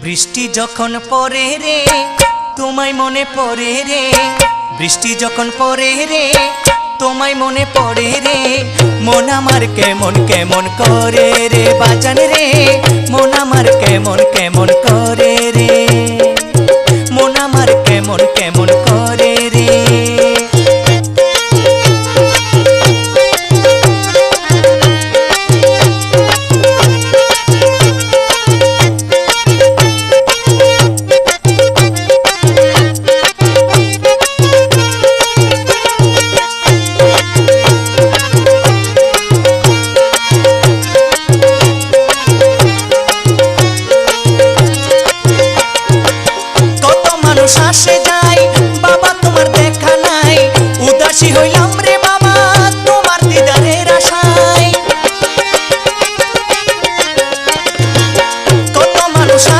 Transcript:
বৃষ্টি যখন পড়ে রে তোমায় মনে পড়ে রে, বৃষ্টি যখন পড়ে রে তোমায় মনে পড়ে রে, মন আমার কেমন কেমন করে রে বাজান রে, মন আমার কেমন কেমন করে